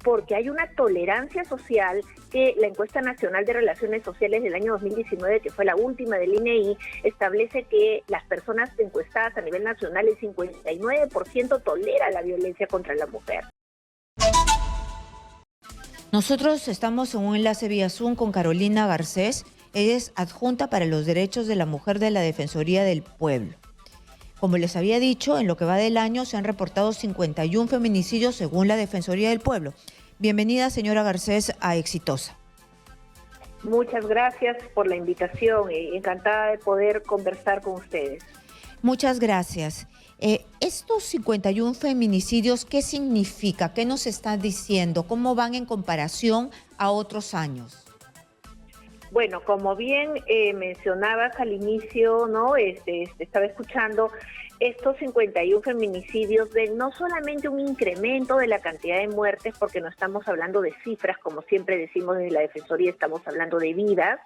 porque hay una tolerancia social que la encuesta nacional de relaciones sociales del año 2019, que fue la última del INEI, establece que las personas encuestadas a nivel nacional, el 59% tolera la violencia contra la mujer. Nosotros estamos en un enlace vía Zoom con Carolina Garcés. Ella es adjunta para los derechos de la mujer de la Defensoría del Pueblo. Como les había dicho, en lo que va del año se han reportado 51 feminicidios según la Defensoría del Pueblo. Bienvenida, señora Garcés, a Exitosa. Muchas gracias por la invitación. Encantada de poder conversar con ustedes. Muchas gracias. Estos 51 feminicidios, ¿qué significa? ¿Qué nos está diciendo? ¿Cómo van en comparación a otros años? Bueno, como bien mencionabas al inicio, ¿no? Estaba escuchando, estos 51 feminicidios ven no solamente un incremento de la cantidad de muertes, porque no estamos hablando de cifras, como siempre decimos desde la Defensoría, estamos hablando de vidas,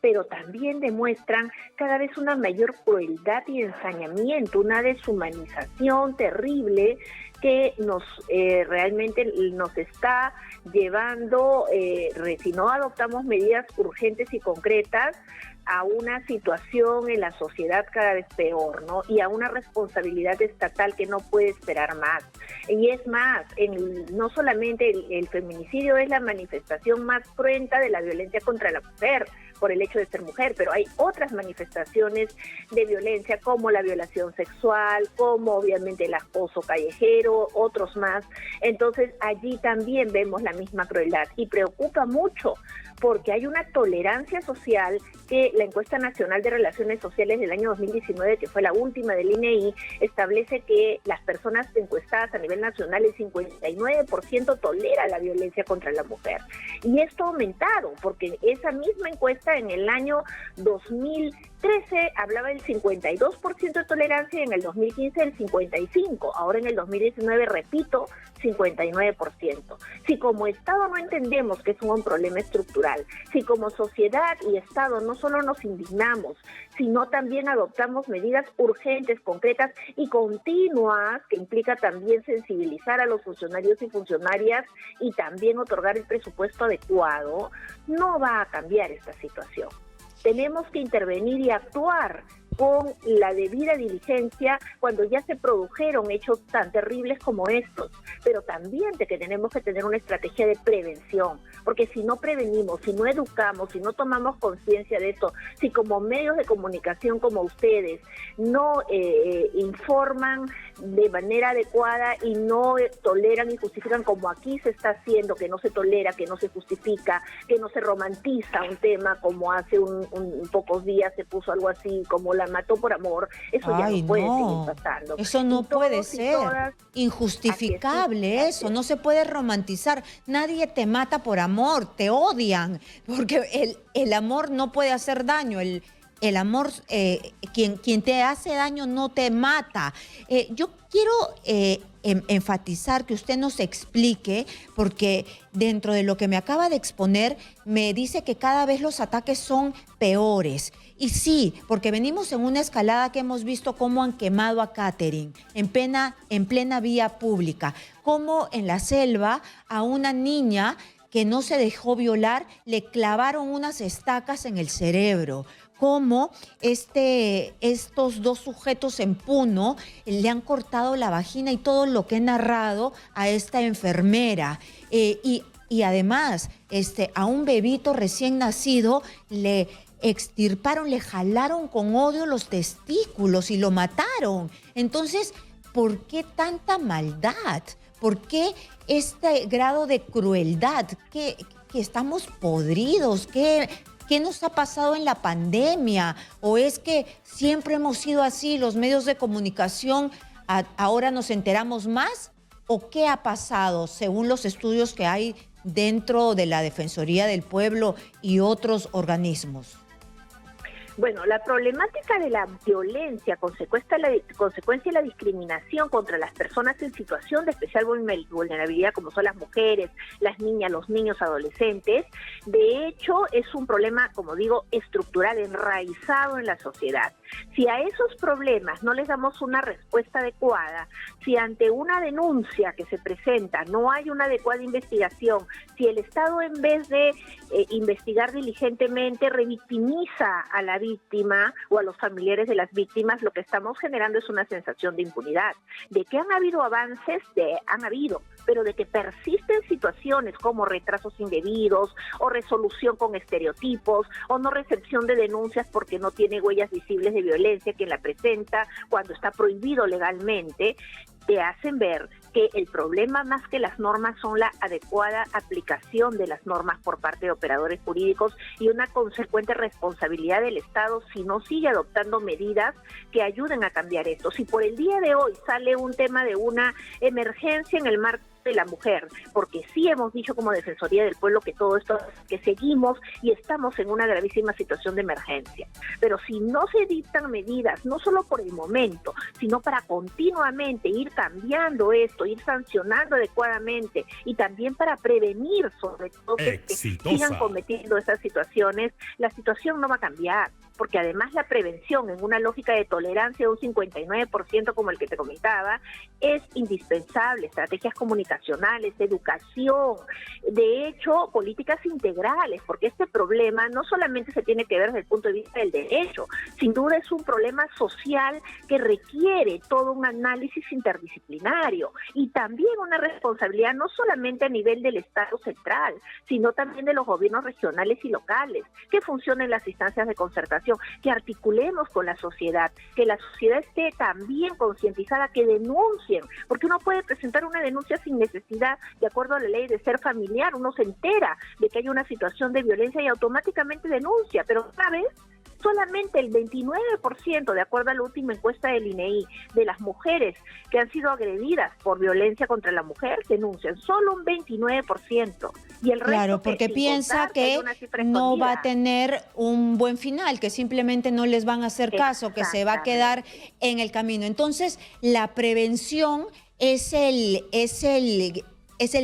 pero también demuestran cada vez una mayor crueldad y ensañamiento, una deshumanización terrible que realmente nos está llevando, si no adoptamos medidas urgentes y concretas, a una situación en la sociedad cada vez peor, ¿no? Y a una responsabilidad estatal que no puede esperar más. Y es más, no solamente el feminicidio es la manifestación más cruenta de la violencia contra la mujer, por el hecho de ser mujer, pero hay otras manifestaciones de violencia como la violación sexual, como obviamente el acoso callejero, otros más. Entonces allí también vemos la misma crueldad y preocupa mucho porque hay una tolerancia social que la encuesta nacional de relaciones sociales del año 2019, que fue la última del INEI, establece que las personas encuestadas a nivel nacional, el 59% tolera la violencia contra la mujer. Y esto ha aumentado, porque esa misma encuesta en el año 2013 hablaba del 52% de tolerancia y en el 2015 del 55%. Ahora en el 2019, repito, 59%. Si como Estado no entendemos que es un problema estructural, si como sociedad y Estado no solo nos indignamos, sino también adoptamos medidas urgentes, concretas y continuas, que implica también sensibilizar a los funcionarios y funcionarias y también otorgar el presupuesto adecuado, no va a cambiar esta situación. Tenemos que intervenir y actuar con la debida diligencia cuando ya se produjeron hechos tan terribles como estos, pero también de que tenemos que tener una estrategia de prevención, porque si no prevenimos, si no educamos, si no tomamos conciencia de esto, si como medios de comunicación como ustedes no informan de manera adecuada y no toleran y justifican como aquí se está haciendo, que no se tolera, que no se justifica, que no se romantiza un tema como hace un pocos días se puso algo así como la mató por amor, eso ya no puede seguir pasando. Eso no puede ser injustificable, eso no se puede romantizar. Nadie te mata por amor, te odian, porque el amor no puede hacer daño, el amor, quien te hace daño no te mata. Yo quiero enfatizar que usted nos explique, porque dentro de lo que me acaba de exponer, me dice que cada vez los ataques son peores. Y sí, porque venimos en una escalada que hemos visto cómo han quemado a Katherine en plena vía pública, cómo en la selva a una niña que no se dejó violar le clavaron unas estacas en el cerebro, cómo estos dos sujetos en Puno le han cortado la vagina y todo lo que he narrado a esta enfermera. Y además, a un bebito recién nacido le extirparon, le jalaron con odio los testículos y lo mataron. Entonces, ¿por qué tanta maldad? ¿Por qué este grado de crueldad? ¿Que estamos podridos? ¿Qué nos ha pasado en la pandemia? ¿O es que siempre hemos sido así, los medios de comunicación, ahora nos enteramos más? ¿O qué ha pasado según los estudios que hay dentro de la Defensoría del Pueblo y otros organismos? Bueno, la problemática de la violencia, consecuencia de la discriminación contra las personas en situación de especial vulnerabilidad, como son las mujeres, las niñas, los niños, adolescentes, de hecho es un problema, como digo, estructural, enraizado en la sociedad. Si a esos problemas no les damos una respuesta adecuada, si ante una denuncia que se presenta no hay una adecuada investigación, si el Estado en vez de investigar diligentemente revictimiza a la víctima o a los familiares de las víctimas, lo que estamos generando es una sensación de impunidad. De que han habido avances, han habido, pero de que persisten situaciones como retrasos indebidos o resolución con estereotipos o no recepción de denuncias porque no tiene huellas visibles de violencia quien la presenta cuando está prohibido legalmente, te hacen ver que el problema más que las normas son la adecuada aplicación de las normas por parte de operadores jurídicos y una consecuente responsabilidad del Estado si no sigue adoptando medidas que ayuden a cambiar esto. Si por el día de hoy sale un tema de una emergencia en el marco de la mujer, porque sí hemos dicho como Defensoría del Pueblo que todo esto, que seguimos y estamos en una gravísima situación de emergencia. Pero si no se dictan medidas, no solo por el momento, sino para continuamente ir cambiando esto, ir sancionando adecuadamente y también para prevenir sobre todo que sigan cometiendo esas situaciones, la situación no va a cambiar. Porque además la prevención en una lógica de tolerancia de un 59% como el que te comentaba, es indispensable, estrategias comunicacionales, educación, de hecho políticas integrales, porque este problema no solamente se tiene que ver desde el punto de vista del derecho, sin duda es un problema social que requiere todo un análisis interdisciplinario y también una responsabilidad no solamente a nivel del Estado central, sino también de los gobiernos regionales y locales, que funcionen las instancias de concertación, que articulemos con la sociedad, que la sociedad esté también concientizada, que denuncien, porque uno puede presentar una denuncia sin necesidad, de acuerdo a la ley, de ser familiar, uno se entera de que hay una situación de violencia y automáticamente denuncia, pero ¿sabes? Solamente el 29%, de acuerdo a la última encuesta del INEI, de las mujeres que han sido agredidas por violencia contra la mujer denuncian, solo un 29%. Y el resto, claro, porque piensa que no va a tener un buen final, que simplemente no les van a hacer caso, que se va a quedar en el camino. Entonces, la prevención es el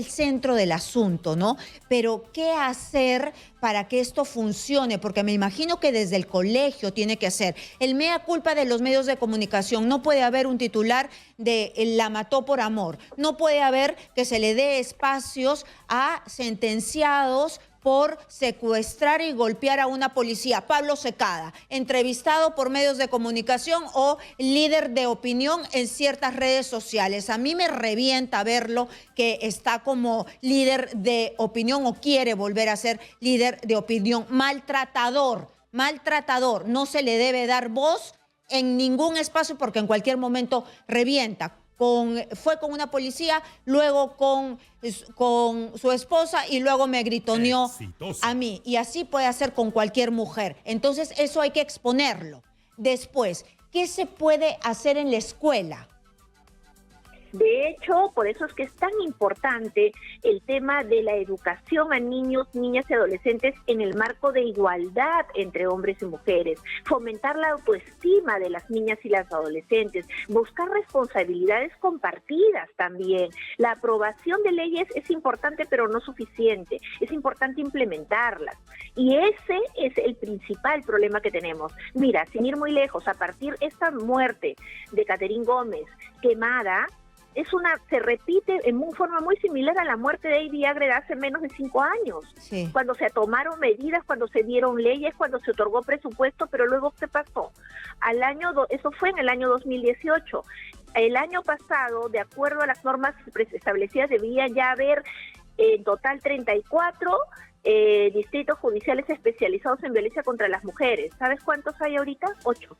centro del asunto, ¿no? Pero, ¿qué hacer para que esto funcione? Porque me imagino que desde el colegio tiene que hacer el mea culpa de los medios de comunicación. No puede haber un titular de la mató por amor. No puede haber que se le dé espacios a sentenciados por secuestrar y golpear a una policía. Pablo Secada, entrevistado por medios de comunicación o líder de opinión en ciertas redes sociales. A mí me revienta verlo que está como líder de opinión o quiere volver a ser líder de opinión. Maltratador, no se le debe dar voz en ningún espacio porque en cualquier momento revienta. Fue con una policía, luego con su esposa y luego me gritoneó a mí. Y así puede hacer con cualquier mujer. Entonces eso hay que exponerlo. Después, ¿qué se puede hacer en la escuela? De hecho, por eso es que es tan importante el tema de la educación a niños, niñas y adolescentes en el marco de igualdad entre hombres y mujeres, fomentar la autoestima de las niñas y las adolescentes, buscar responsabilidades compartidas también. La aprobación de leyes es importante, pero no suficiente. Es importante implementarlas. Y ese es el principal problema que tenemos. Mira, sin ir muy lejos, a partir de esta muerte de Catherine Gómez quemada, se repite en una forma muy similar a la muerte de Eddie Agred hace menos de 5 años, cuando se tomaron medidas, cuando se dieron leyes, cuando se otorgó presupuesto, pero luego ¿qué pasó? Eso fue en el año 2018. El año pasado, de acuerdo a las normas establecidas, debían ya haber en total 34 distritos judiciales especializados en violencia contra las mujeres. ¿Sabes cuántos hay ahorita? 8.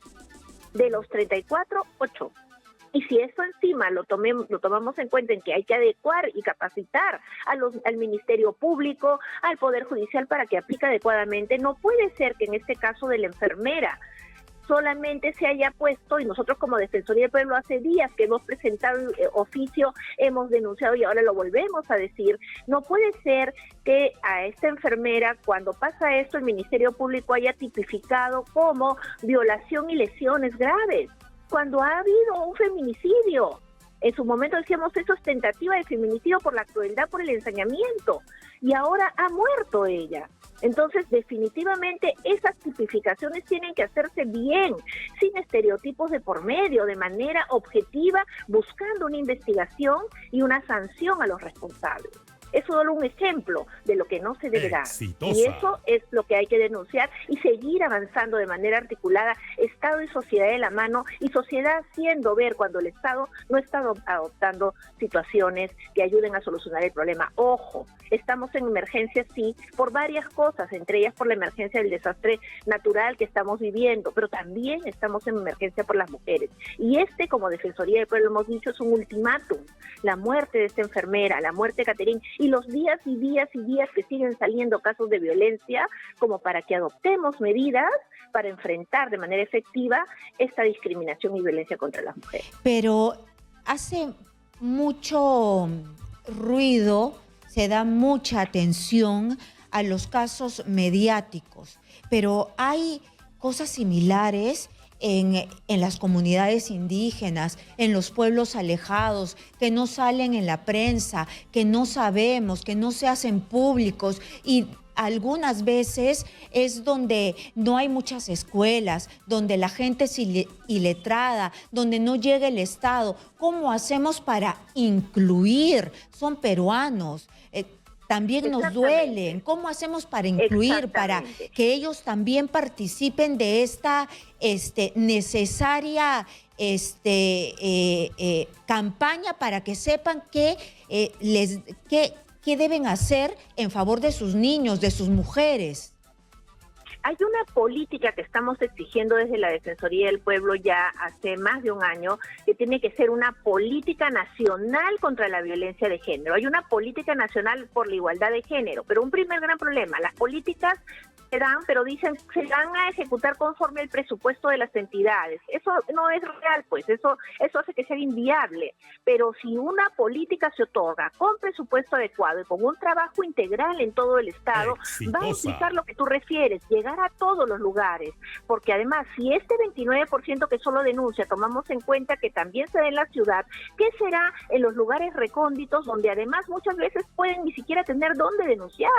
De los 34, 8. Y si eso encima lo tomamos en cuenta en que hay que adecuar y capacitar al Ministerio Público, al Poder Judicial para que aplique adecuadamente, no puede ser que en este caso de la enfermera solamente se haya puesto, y nosotros como Defensoría del Pueblo hace días que hemos presentado oficio, hemos denunciado y ahora lo volvemos a decir, no puede ser que a esta enfermera, cuando pasa esto, el Ministerio Público haya tipificado como violación y lesiones graves, cuando ha habido un feminicidio. En su momento decíamos, eso es tentativa de feminicidio por la crueldad, por el ensañamiento, y ahora ha muerto ella. Entonces, definitivamente, esas tipificaciones tienen que hacerse bien, sin estereotipos de por medio, de manera objetiva, buscando una investigación y una sanción a los responsables. Es solo un ejemplo de lo que no se debe dar. Y eso es lo que hay que denunciar y seguir avanzando de manera articulada, Estado y sociedad de la mano, y sociedad haciendo ver cuando el Estado no está adoptando situaciones que ayuden a solucionar el problema. Ojo, estamos en emergencia, sí, por varias cosas, entre ellas por la emergencia del desastre natural que estamos viviendo, pero también estamos en emergencia por las mujeres. Y como Defensoría del Pueblo hemos dicho, es un ultimátum. La muerte de esta enfermera, la muerte de Caterine, y los días y días y días que siguen saliendo casos de violencia, como para que adoptemos medidas para enfrentar de manera efectiva esta discriminación y violencia contra las mujeres. Pero hace mucho ruido, se da mucha atención a los casos mediáticos, pero hay cosas similares en las comunidades indígenas, en los pueblos alejados, que no salen en la prensa, que no sabemos, que no se hacen públicos, y algunas veces es donde no hay muchas escuelas, donde la gente es iletrada, donde no llega el Estado. ¿Cómo hacemos para incluir? Son peruanos. También nos duelen. ¿Cómo hacemos para incluir, para que ellos también participen de esta necesaria campaña para que sepan qué deben hacer en favor de sus niños, de sus mujeres? Hay una política que estamos exigiendo desde la Defensoría del Pueblo ya hace más de un año, que tiene que ser una política nacional contra la violencia de género. Hay una política nacional por la igualdad de género, pero un primer gran problema, las políticas se dan, pero dicen se van a ejecutar conforme al presupuesto de las entidades. Eso no es real, pues eso hace que sea inviable. Pero si una política se otorga con presupuesto adecuado y con un trabajo integral en todo el Estado, va a implicar lo que tú refieres, llegar a todos los lugares, porque además si este 29% que solo denuncia tomamos en cuenta que también se da en la ciudad, ¿qué será en los lugares recónditos donde además muchas veces pueden ni siquiera tener dónde denunciar?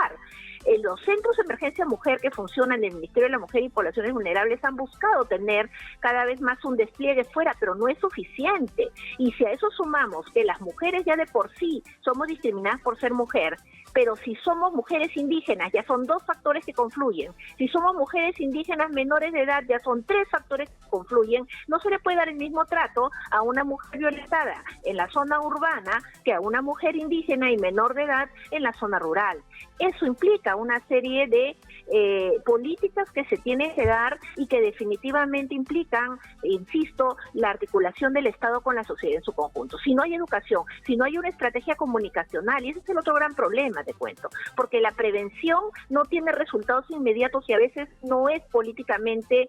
Los centros de emergencia mujer que funcionan en el Ministerio de la Mujer y Poblaciones Vulnerables han buscado tener cada vez más un despliegue fuera, pero no es suficiente. Y si a eso sumamos que las mujeres ya de por sí somos discriminadas por ser mujer, pero si somos mujeres indígenas ya son 2 factores que confluyen. Si somos mujeres indígenas menores de edad ya son 3 factores que confluyen. No se le puede dar el mismo trato a una mujer violentada en la zona urbana que a una mujer indígena y menor de edad en la zona rural. Eso implica una serie de políticas que se tienen que dar y que definitivamente implican, insisto, la articulación del Estado con la sociedad en su conjunto. Si no hay educación, si no hay una estrategia comunicacional, y ese es el otro gran problema, te cuento, porque la prevención no tiene resultados inmediatos y a veces no es políticamente,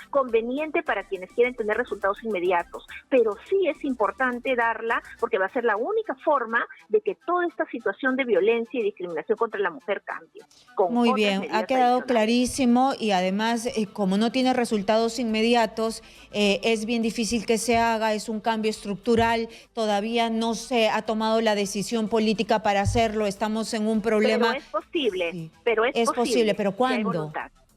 conveniente para quienes quieren tener resultados inmediatos, pero sí es importante darla porque va a ser la única forma de que toda esta situación de violencia y discriminación contra la mujer cambie. Muy bien, ha quedado clarísimo, y además, como no tiene resultados inmediatos, es bien difícil que se haga, es un cambio estructural, todavía no se ha tomado la decisión política para hacerlo, estamos en un problema. Pero es posible, sí, es posible, pero ¿cuándo?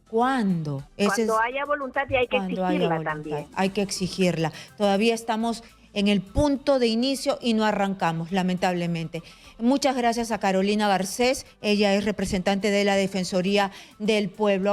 ¿Cuándo? Cuando haya voluntad, y hay que exigirla también. Hay que exigirla. Todavía estamos en el punto de inicio y no arrancamos, lamentablemente. Muchas gracias a Carolina Garcés, ella es representante de la Defensoría del Pueblo.